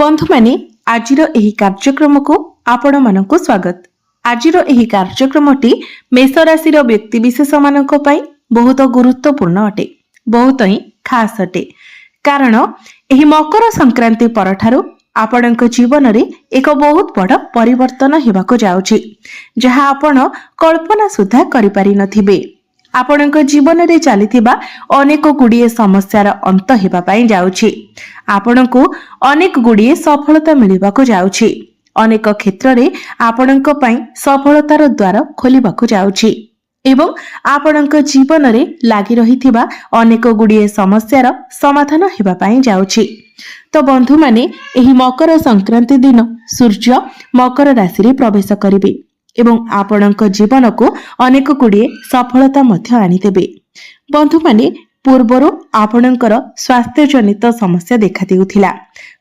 बंधु माने आजिर एही कार्यक्रम को आपण मानकु स्वागत। आजिर एही कार्यक्रमटी मेष राशि व्यक्ति विशेष मानक पई बहुत गुरुत्वपूर्ण अटे, बहुत ही खास अटे। कारण एही मकर संक्रांति परठारु आपणक जीवन रे एक बहुत बड़ परिवर्तन हेबाको जाउछि, जहा आपण कल्पना सुद्धा करि पारि नथिबे। आपणक जीवन रे चलीथिबा अनेक गुड़िए समस्यार अंत हेबा पई जाउछि। आपणकु अनेक गुड़िए सफलता मिलिबाको जाउछि। अनेक क्षेत्र रे आपणक पई सफलतार द्वार खोलिबाको जाउछि एवं आपणक जीवन रे लागि रहिथिबा अनेक गुड़िए समस्यार समाधान हेबा पई जाउछि। तो बंधु माने एही मकर संक्रांति दिन सूर्य मकर राशि रे प्रवेश करिवे एवं आपणक जीवन को अनेक गुड़िए सफलता मध्य आनिदेबे। बंधु माने पूर्वरु आपणकर स्वास्थ्य जनित समस्या देखा देउथिला।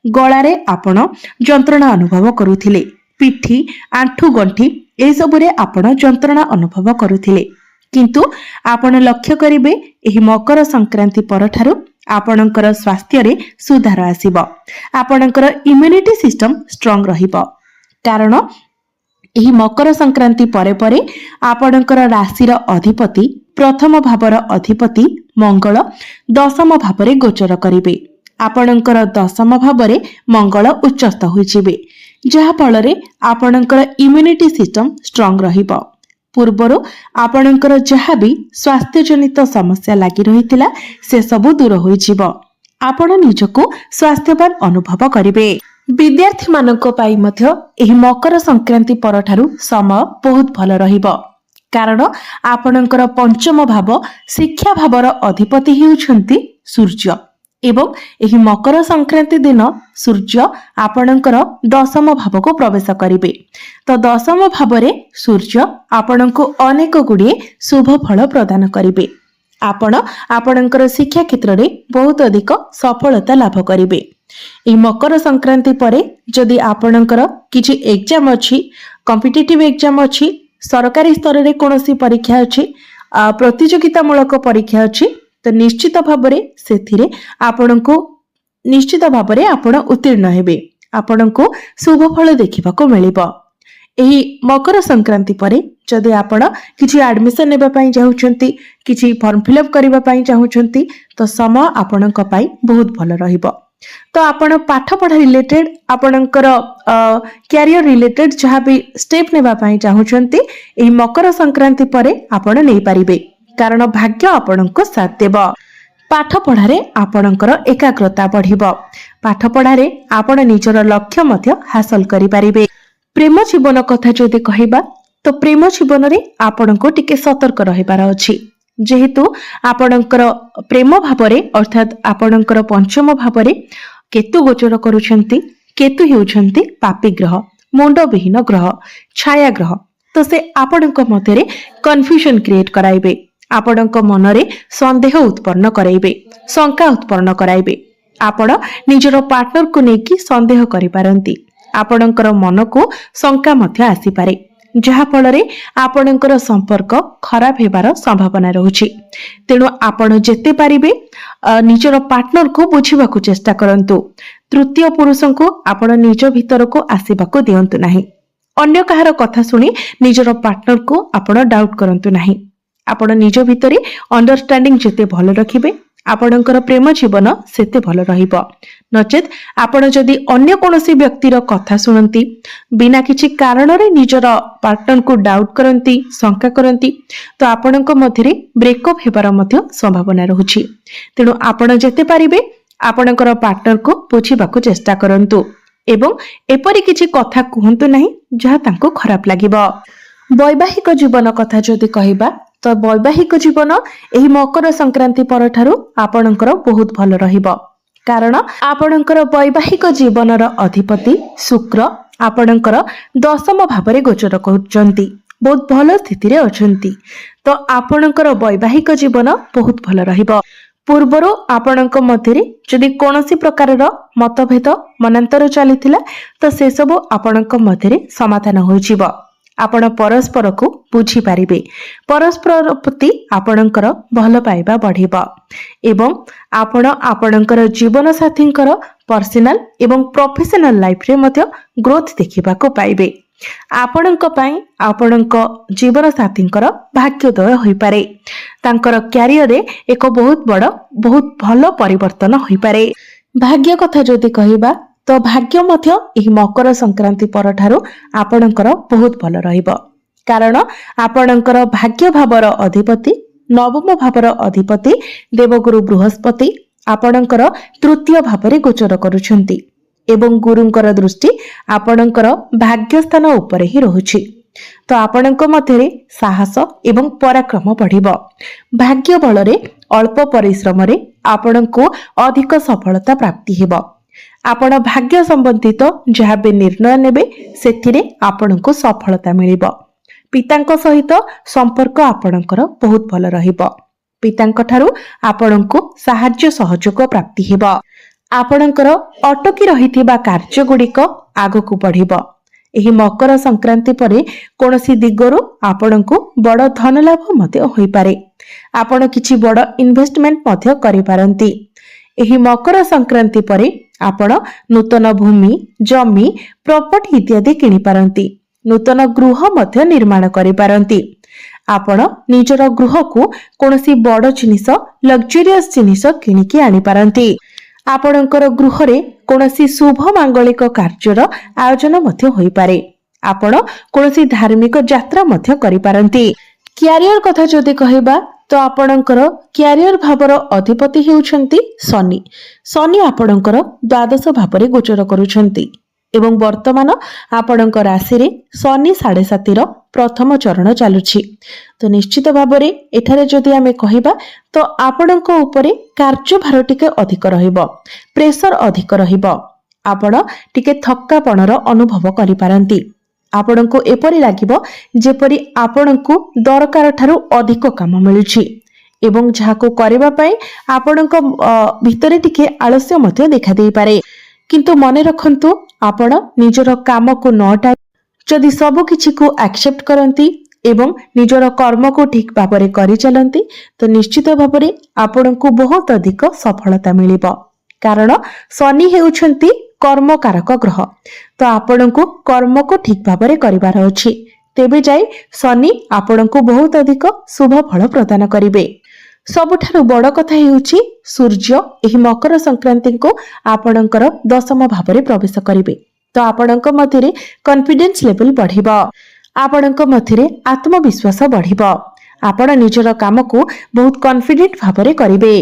गळारे आपण जंत्रणा अनुभव करुथिले, पिठी आंठू गंठी ए सबुरे आपण जंत्रणा अनुभव करुथिले, किंतु आपण लक्ष्य करिवे एही मकर संक्रांति परठारु आपणकर स्वास्थ्य रे सुधार आसीबो। आपणकर इम्यूनिटी सिस्टम स्ट्रांग रहिबो। कारण एही मकर संक्रांति परे परे आपणकर राशिर अधिपति प्रथम भावर अधिपति मंगल दशम भावरे गोचर करिवे। आपणकर दशम भावरे मंगल उच्चस्थ होइजिवे, जहा फलरे आपणकर इम्यूनिटी सिस्टम स्ट्रांग रहिबो। पूर्वरु आपणकर जहा भी स्वास्थ्य जनित समस्या लागि रहितिला से सब दूर होइजिवो। आपण निजको स्वास्थ्यवान अनुभव करिवे। विद्यार्थी मानक पाई मध्य एही मकर संक्रांति परठारु समय बहुत भल रहिबो। कारण आपणकर पंचम भाव शिक्षा भावर अधिपति हेउछन्ति सूर्य एवं एही मकर संक्रांति दिन सूर्य आपणकर दशम भाव को प्रवेश करिवे। तो दशम भावरे सूर्य आपणको अनेक गुड़िए शुभ फल प्रदान करिवे। आपण आपणकर शिक्षा क्षेत्र रे बहुत अधिक सफलता लाभ करिवे। ए मकर संक्रांति परे जदि आपणकर किछि एग्जाम अछि, कॉम्पिटिटिव एग्जाम अछि, सरकारी स्तर रे कोनोसी परीक्षा अछि, प्रतियोगितामूलक परीक्षा अछि, तो निश्चित भाबरे सेथिरे आपणको निश्चित भाबरे आपण उत्तीर्ण हेबे। आपणको शुभ फल देखिबाको मिलिबो। एही मकर संक्रांति परे जदि आपण किछि एडमिशन नेबा पई चाहुचंती, किछि फॉर्म फिलअप करिबा पई चाहुचंती, तो समय आपणक पई बहुत भल रहिबो। तो आपण पाठ पढ़ा रिलेटेड आपणकर कैरियर रिलेटेड जहाँ भी स्टेप नेबा पई चाहुचंती, एही मकर संक्रांति परे आपण नै परिबे। कारण भाग्य आपणको साथ देबो। पाठ पढ़ारे आपणकर एकाग्रता बढ़िबो। पाठ पढ़ारे आपण निजर लक्ष्य मध्य हासिल करि परिबे। प्रेम जीवन कथा जदि कहिबा तो प्रेम जीवन रे आपणको टिके सतर्क रहिबार अछि। जेहेतु आपणकर प्रेम भावरे अर्थात आपणकर पंचम भावरे केतु गोचर करुछंती। केतु हेउछंती पापी ग्रह, मुंड विहीन ग्रह, छाया ग्रह। तो से आपणक मध्यरे कन्फ्यूजन क्रिएट कराइबे। आपणक मनरे संदेह उत्पन्न कराइबे, शंका उत्पन्न कराइबे। आपण निजर पार्टनर को नेकी संदेह करि पारंती। आपणकर मन को शंका मध्य आसी पारे, जहा फलरे आपणकर संपर्क खराब हेबार संभावना रहुछि। तेणु आपण जेते पारिबे निजर पार्टनर को बुझिबाकू चेष्टा करंतु। तृतीय पुरुष को आपण निज भीतर को आसीबाकू दियंतु नाही। अन्य कहार कथा सुनी निजर पार्टनर को आपण डाउट करंतु नाही। आपण निज भितरे अंडरस्टैंडिंग जेते भल रखिबे आपणकर प्रेम जीवन सेते भल रहिबो। नचेत आपण जदि अन्य कोनोसी व्यक्तिर कथा सुनंती, बिना किछि कारण रे निजर पार्टनर को डाउट करंती, शंका करंती, तो आपणक मध्यरे ब्रेकअप हेबार मध्य संभावना रहुछि। तेणु आपण जेते पारिबे आपणकर पार्टनर को बुझिबाकू चेष्टा करंतु एवं एपरि किछि कथा कहंतु नाही जहा तांको खराब लागिबो। वैवाहिक जीवन कथा जदि कहिबा तो वैवाहिक जीवन एही मकर संक्रांति परठारु आपणकर बहुत भल रहिबो। कारण आपणकर वैवाहिक जीवनर अधिपति शुक्र आपणकर दशम भावरे गोचर करुचंती, बहुत भल स्थिति रे अछंती। तो आपणकर वैवाहिक जीवन बहुत भल रहिबो। पूर्वरु आपणक मध्यरे जदि कोनोसी प्रकारर मतभेद मनांतर चलीथिला तो से सब आपणक मध्यरे समाधान होइजिबो। आपण परस्पर को बुझी पारिबे, परस्पर प्रति आपणकर भल पाइबा बढ़िबो एवं आपण आपणकर जीवन साथींकर पर्सनल एवं प्रोफेशनल लाइफ रे मध्य ग्रोथ देखिबा को पाइबे। आपणक पई आपणक जीवन साथींकर भाग्योदय होई पारे, तांकर कैरियर रे एक बहुत भल परिवर्तन होई पारे। भाग्य कथा जदि कहिबा तो भाग्य मध्य एही मकर संक्रांति परठारु आपणकर बहुत भल रहिबो, कारण आपणकर भाग्य भावर अधिपति नवम भावर अधिपति देवगुरु बृहस्पति आपणकर तृतीय भावरे गोचर करुछंती एवं गुरुंकर दृष्टि आपणकर भाग्य स्थान उपरे ही रहुछि। तो आपणक मध्यरे साहस एवं पराक्रम बढ़िबो। भाग्य बलरे अल्प परिश्रम रे आपणको अधिक सफलता प्राप्ति हेबो। आपण भाग्य संबंधित जहाँ भी निर्णय नेबे सेथिरे आपणको सफलता मिलिबो। पितांक सहित संपर्क आपणकर बहुत भल रहिबो। पितांक ठारू आपणको सहाय्य सहयोग प्राप्ति हेबो। आपणकर अटकी रहिथिबा कार्य गुड़िक आगकू बढ़िबो। एही मकर संक्रांति परे कोनोसी दिगरु आपणको बड़ धन लाभ मध्य होई पारे। आपण किछि बड़ इन्वेस्टमेंट मध्य करि पारंती। एही मकर संक्रांति परे आपण नूतन भूमि जमी प्रॉपर्टी इत्यादि किनि पारंती। नूतन गृह मध्य निर्माण करि पारंती। आपण निजर गृह को कोनोसी बड़ जिनिस लग्जरियस जिनिस किनिकी आनि पारंती। आपणकर गृह रे कोनोसी शुभ मांगलिक कार्यर आयोजन मध्य होई पारे। आपण कोनोसी धार्मिक यात्रा मध्य करि पारंती। कैरियर कथा जदि कहिबा तो आपणकर कैरियर भावर अधिपति हेउछंती शनि। शनि आपणकर द्वादश भावरे गोचर करुछंती एवं वर्तमान आपणक राशि रे शनि 7.5 प्रथम चरण चालुछि। तो निश्चित भावरे एठारे जदि आमे कहिबा तो आपणक उपरे कार्यभार टिके अधिक रहिबो, प्रेशर अधिक रहिबो। आपण टिके थक्कापणर अनुभव करि पारंती। आपणको एपरि लागिबो जेपरि आपणको दरकार ठारू अधिक काम मिलुछि एवं जहाको करिबा पई आपणको भितरे टिके आलस्य मध्य देखा देई पारे। किंतु मने रखंतु आपण निजर काम को नटाई जदि सब किछि को एक्सेप्ट करंती एवं निजर कर्म को ठीक भाबरे करि चलंती तो निश्चित भाबरे आपण को बहुत अधिक सफलता मिलिबो। कारण शनि हेउछंती कर्म कारक ग्रह। तो आपण को कर्म को ठीक भाबरे करिवार अछि, तेबे जाई शनि आपण को बहुत अधिक शुभ फल प्रदान करिवे। सबुठारु बड़ कथा हेउछि सूर्य एही मकर संक्रांति को आपणकर दशम भावरे प्रवेश करिवे। तो आपणक मध्यरे कॉन्फिडेंस लेवल बढ़िबो, आपणक मध्यरे आत्मविश्वास बढ़िबो। आपण निजर काम को बहुत कॉन्फिडेंट भावरे करिवे।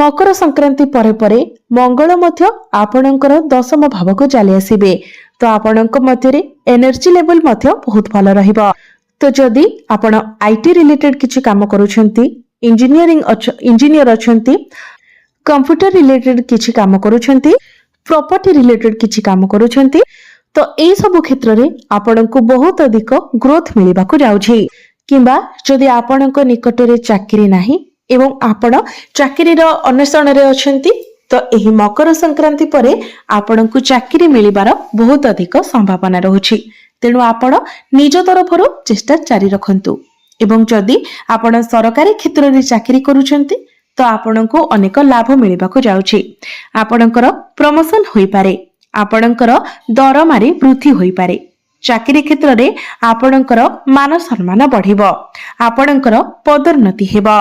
मकर संक्रांति परे परे मंगल मध्य आपणकर दशम भाव को चली आसीबे। तो आपणक मध्यरे एनर्जी लेवल मध्य बहुत भल रहिबो। तो जदि आपण आईटी रिलेटेड किछि काम करूछंती, इंजीनियर अछंती, कंप्यूटर रिलेटेड किछि काम करूछंती, प्रॉपर्टी रिलेटेड किछि काम करूछंती तो एई सब क्षेत्र रे आपणको बहुत अधिक ग्रोथ मिलिबा को जाउछि। किंबा जदि आपणक निकट रे चाकरी नाही एवं आपण चाकरी रो अन्वेषण रे अछंती तो एही मकर संक्रांति परे आपणको चाकरी मिलिबार बहुत अधिक संभावना रहुछि। तेणु आपण निज तरफरो चेष्टा जारी रखंतु एवं जदि आपण सरकारी क्षेत्र रे चाकरी करूछंती तो आपणको अनेक लाभ मिलिबा को जाउछि। आपणकर प्रमोशन होई पारे, आपणकर दरमारे वृद्धि होई पारे। चाकरी क्षेत्र रे आपणकर मान सम्मान बढ़िबो, आपणकर पदोन्नति हेबो।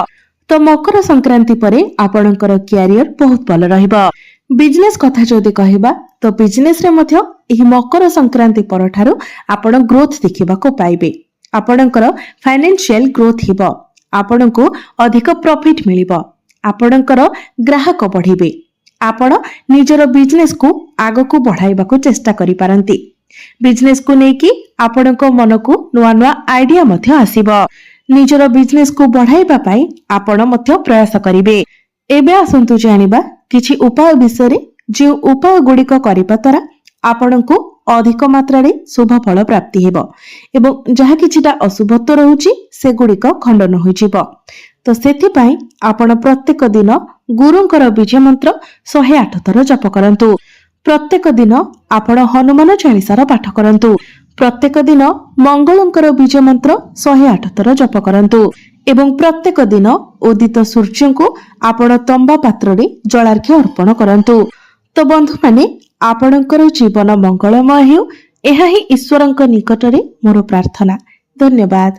तो मकर संक्रांति परे आपणकर कैरियर बहुत भल रहिबो। बिजनेस कथा जदि कहिबा तो बिजनेस रे मध्य एही मकर संक्रांति परठारु आपण ग्रोथ देखिबा को पाइबे। आपणकर फाइनेंशियल ग्रोथ हेबो, आपणको अधिक प्रॉफिट मिलिबो, आपणकर ग्राहक बढ़िबे। आपण निजर बिजनेस को आगो को बढ़ाइबा को चेष्टा करि पारंती। बिजनेस को नेकी आपणको मन को नुआ नुआ आइडिया मध्य आसीबो। निजर बिजनेस को बढ़ाइबा पाई आपण मध्य प्रयास करिवे। एबे आसंतु जानिबा किछि उपाय विषय जे उपाय गुड़िक करिबा द्वारा आपणको अधिक मात्रा रे शुभ फल प्राप्ति हेबो एवं जहा किछिटा अशुभत्व रहउची से गुड़िक खंडन होई जिवो। तो सेथि पई आपण प्रत्येक दिन गुरुंकर बीज मंत्र 108 थर जप करंतु। प्रत्येक दिन आपण हनुमान चालीसार पाठ करंतु। प्रत्येक दिन मंगलंकर बीज मंत्र 108 थर जप करंतु एवं प्रत्येक दिन उदित सूर्य को आपण तंबा पात्र रे जलार्घ्य अर्पण करंतु। तो बंधु माने आपणकर जीवन मंगलमय हेउ, एहा ही ईश्वरंक निकटरे मोर प्रार्थना। धन्यवाद।